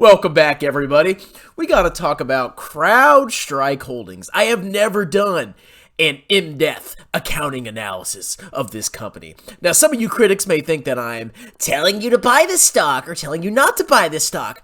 Welcome back, everybody. We got to talk about CrowdStrike Holdings. I have never done an in-depth accounting analysis of this company. Now, some of you critics may think that I'm telling you to buy this stock or telling you not to buy this stock.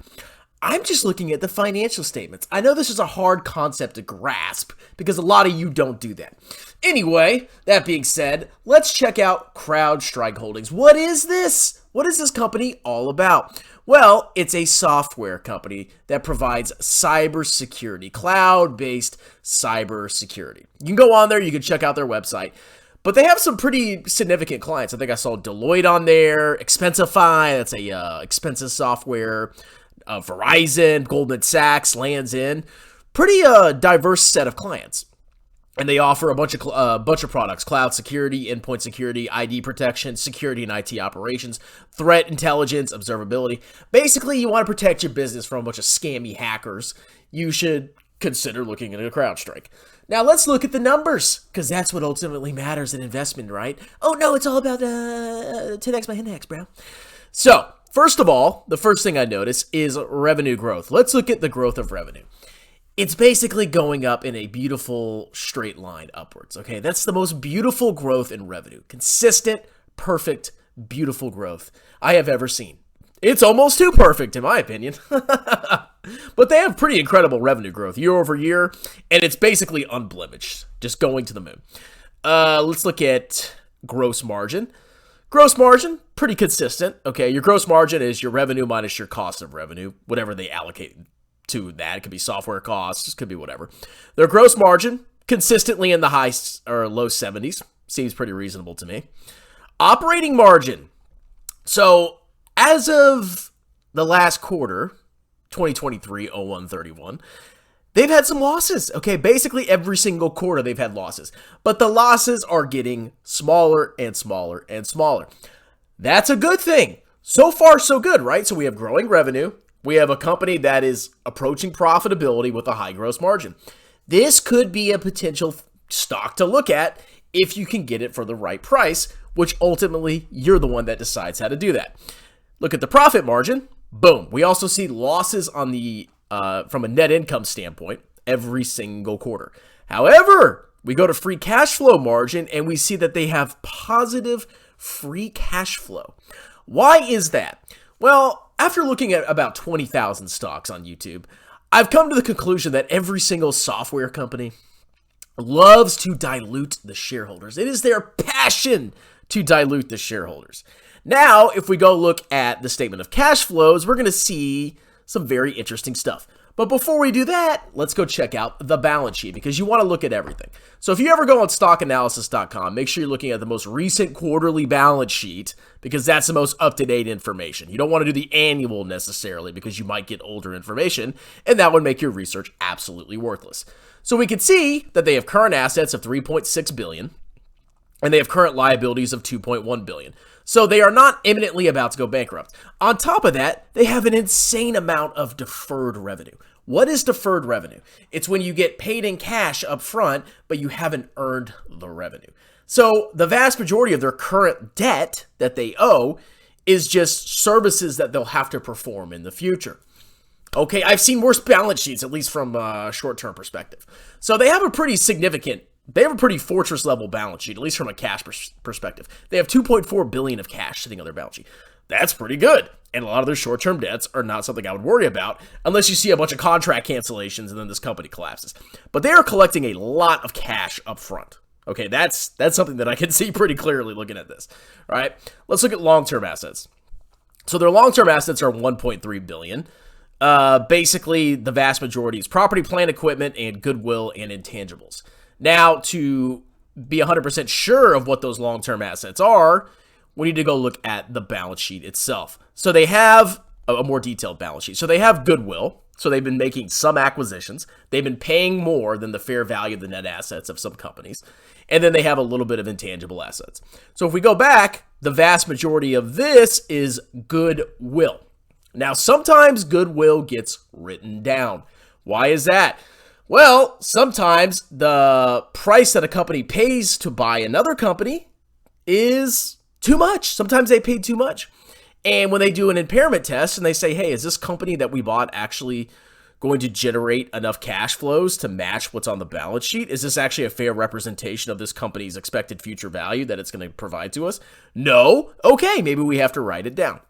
I'm just looking at the financial statements. I know this is a hard concept to grasp because a lot of you don't do that. Anyway, that being said, let's check out CrowdStrike Holdings. What is this? What is this company all about? Well, it's a software company that provides cybersecurity, cloud-based cybersecurity. You can go on there, you can check out their website, but they have some pretty significant clients. I think I saw Deloitte on there, Expensify, that's a expenses software, Verizon, Goldman Sachs lands in. Pretty diverse set of clients. And they offer a bunch of products: cloud security, endpoint security, ID protection, security and IT operations, threat intelligence, observability. Basically, you want to protect your business from a bunch of scammy hackers. You should consider looking into CrowdStrike. Now, let's look at the numbers, because that's what ultimately matters in investment, right? Oh, no, it's all about 10x by 10x, bro. So, first of all, the first thing I notice is revenue growth. Let's look at the growth of revenue. It's basically going up in a beautiful straight line upwards, okay? That's the most beautiful growth in revenue. Consistent, perfect, beautiful growth I have ever seen. It's almost too perfect, in my opinion. But they have pretty incredible revenue growth year over year, and it's basically unblemished, just going to the moon. Let's look at gross margin. Gross margin, pretty consistent, okay? Your gross margin is your revenue minus your cost of revenue, whatever they allocate to that. It could be software costs, it could be whatever. Their gross margin, consistently in the high or low 70s. Seems pretty reasonable to me. Operating margin. So, as of the last quarter, 2023-01-31, they've had some losses, okay? Basically, every single quarter they've had losses. But the losses are getting smaller and smaller and smaller. That's a good thing. So far, so good, right? So we have growing revenue. We have a company that is approaching profitability with a high gross margin. This could be a potential stock to look at if you can get it for the right price, which ultimately you're the one that decides how to do that. Look at the profit margin. Boom. We also see losses on the from a net income standpoint every single quarter. However, we go to free cash flow margin and we see that they have positive free cash flow. Why is that? Well, after looking at about 20,000 stocks on YouTube, I've come to the conclusion that every single software company loves to dilute the shareholders. It is their passion to dilute the shareholders. Now, if we go look at the statement of cash flows, we're going to see some very interesting stuff. But before we do that, let's go check out the balance sheet, because you want to look at everything. So if you ever go on stockanalysis.com, make sure you're looking at the most recent quarterly balance sheet, because that's the most up-to-date information. You don't want to do the annual necessarily, because you might get older information, and that would make your research absolutely worthless. So we can see that they have current assets of $3.6 billion, and they have current liabilities of $2.1 billion. So they are not imminently about to go bankrupt. On top of that, they have an insane amount of deferred revenue. What is deferred revenue? It's when you get paid in cash up front, but you haven't earned the revenue. So the vast majority of their current debt that they owe is just services that they'll have to perform in the future. Okay, I've seen worse balance sheets, at least from a short-term perspective. So they have a pretty fortress level balance sheet, at least from a cash perspective. They have $2.4 billion of cash sitting on their balance sheet. That's pretty good. And a lot of their short-term debts are not something I would worry about unless you see a bunch of contract cancellations and then this company collapses. But they are collecting a lot of cash up front. Okay, that's something that I can see pretty clearly looking at this. All right, let's look at long-term assets. So their long-term assets are $1.3 billion. Basically, the vast majority is property, plant, equipment, and goodwill and intangibles. Now, to be 100% sure of what those long-term assets are, we need to go look at the balance sheet itself. So they have a more detailed balance sheet. So they have goodwill. So they've been making some acquisitions. They've been paying more than the fair value of the net assets of some companies. And then they have a little bit of intangible assets. So if we go back, the vast majority of this is goodwill. Now, sometimes goodwill gets written down. Why is that? Well, sometimes the price that a company pays to buy another company is too much. Sometimes they paid too much. And when they do an impairment test and they say, hey, is this company that we bought actually going to generate enough cash flows to match what's on the balance sheet? Is this actually a fair representation of this company's expected future value that it's going to provide to us? No? Okay, maybe we have to write it down.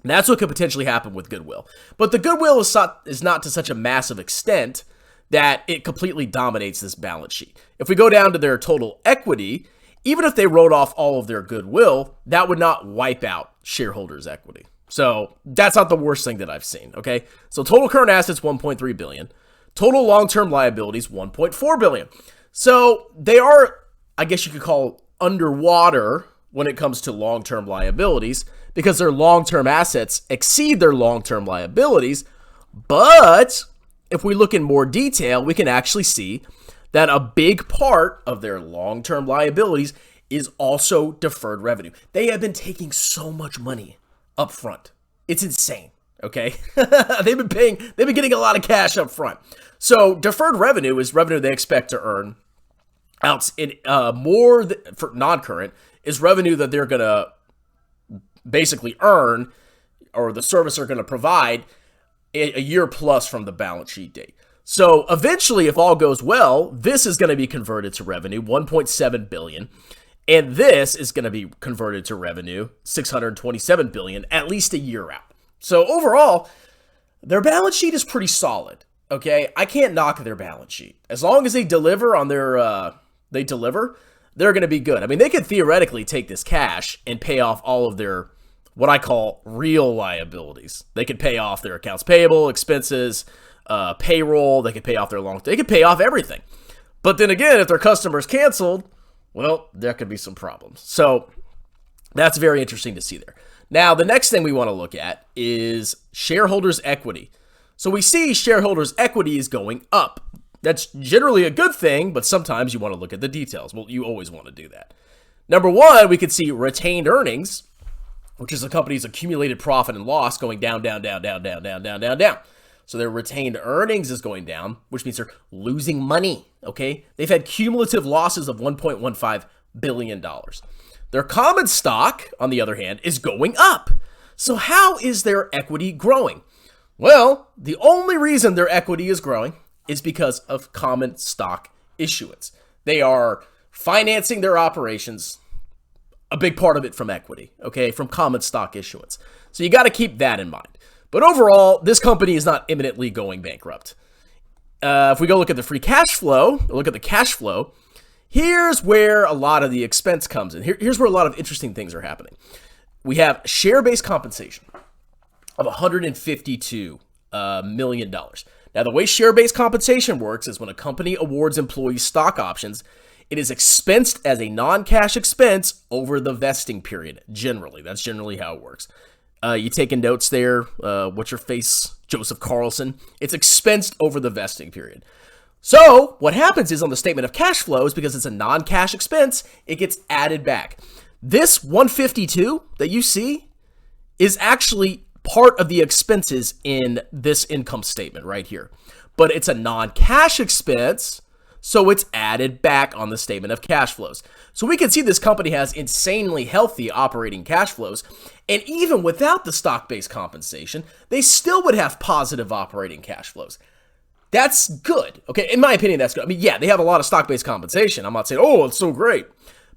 And that's what could potentially happen with goodwill. But the goodwill is not to such a massive extent that it completely dominates this balance sheet. If we go down to their total equity, even if they wrote off all of their goodwill, that would not wipe out shareholders' equity. So that's not the worst thing that I've seen, okay? So total current assets, $1.3 billion. Total long-term liabilities, $1.4 billion. So they are, I guess you could call, underwater when it comes to long-term liabilities because their long-term assets exceed their long-term liabilities. But if we look in more detail, we can actually see that a big part of their long-term liabilities is also deferred revenue. They have been taking so much money up front. It's insane, okay? They've been getting a lot of cash up front. So deferred revenue is revenue they expect to earn out in for non-current is revenue that they're going to basically earn or the service are going to provide a year plus from the balance sheet date. So eventually, if all goes well, this is going to be converted to revenue, $1.7 billion. And this is going to be converted to revenue, $627 billion, at least a year out. So overall, their balance sheet is pretty solid. Okay, I can't knock their balance sheet as long as they deliver on their they're going to be good. I mean, they could theoretically take this cash and pay off all of their what I call real liabilities. They could pay off their accounts payable, expenses, payroll. They could pay off they could pay off everything. But then again, if their customers canceled, well, there could be some problems. So that's very interesting to see there. Now, the next thing we want to look at is shareholders' equity. So we see shareholders' equity is going up. That's generally a good thing, but sometimes you want to look at the details. Well, you always want to do that. Number one, we could see retained earnings, which is the company's accumulated profit and loss going down, down, down, down, down, down, down, down, down. So their retained earnings is going down, which means they're losing money, okay? They've had cumulative losses of $1.15 billion. Their common stock, on the other hand, is going up. So how is their equity growing? Well, the only reason their equity is growing is because of common stock issuance. They are financing their operations, a big part of it from equity, okay, from common stock issuance. So you got to keep that in mind. But overall, this company is not imminently going bankrupt. If we go look at the free cash flow, look at the cash flow, here's where a lot of the expense comes in. Here's where a lot of interesting things are happening. We have share-based compensation of $152 million. Now, the way share-based compensation works is when a company awards employees stock options, it is expensed as a non-cash expense over the vesting period, generally. That's generally how it works. You taking notes there? What's your face, Joseph Carlson? It's expensed over the vesting period. So what happens is on the statement of cash flows, because it's a non-cash expense, it gets added back. This 152 that you see is actually part of the expenses in this income statement right here. But it's a non-cash expense, so it's added back on the statement of cash flows. So we can see this company has insanely healthy operating cash flows. And even without the stock-based compensation, they still would have positive operating cash flows. That's good. Okay, in my opinion, that's good. I mean, yeah, they have a lot of stock-based compensation. I'm not saying, oh, it's so great.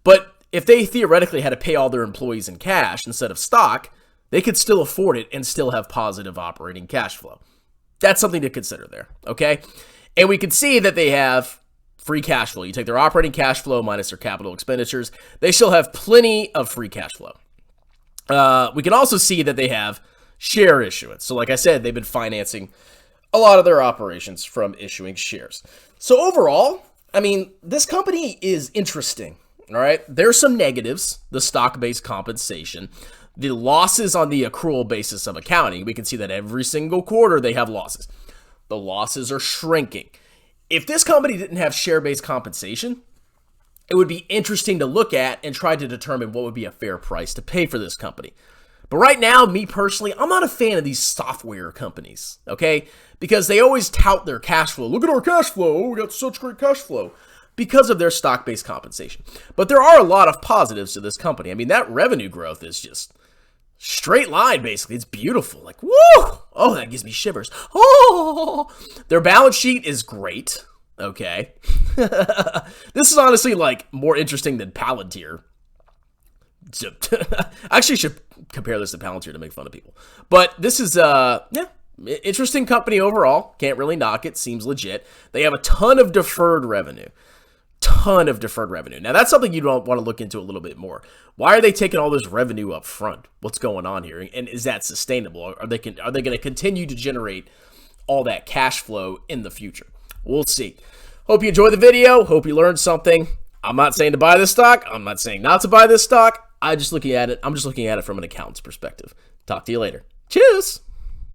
But if they theoretically had to pay all their employees in cash instead of stock, they could still afford it and still have positive operating cash flow. That's something to consider there, okay? And we can see that they have free cash flow. You take their operating cash flow minus their capital expenditures, they still have plenty of free cash flow. We can also see that they have share issuance. So like I said, they've been financing a lot of their operations from issuing shares. So overall, I mean, this company is interesting, all right? There's some negatives, the stock-based compensation, the losses on the accrual basis of accounting. We can see that every single quarter they have losses. The losses are shrinking. If this company didn't have share-based compensation, it would be interesting to look at and try to determine what would be a fair price to pay for this company. But right now, me personally, I'm not a fan of these software companies, okay? Because they always tout their cash flow. Look at our cash flow. Oh, we got such great cash flow. Because of their stock-based compensation. But there are a lot of positives to this company. I mean, that revenue growth is just straight line, basically. It's beautiful. Like, woo! Oh, that gives me shivers. Oh! Their balance sheet is great. Okay. This is honestly, like, more interesting than Palantir. I actually should compare this to Palantir to make fun of people. But this is, interesting company overall. Can't really knock it. Seems legit. They have a ton of deferred revenue. Now, that's something you'd want to look into a little bit more. Why are they taking all this revenue up front? What's going on here? And is that sustainable? Are they going to continue to generate all that cash flow in the future? We'll see. Hope you enjoyed the video. Hope you learned something. I'm not saying to buy this stock. I'm not saying not to buy this stock. I'm just looking at it from an accountant's perspective. Talk to you later. Cheers.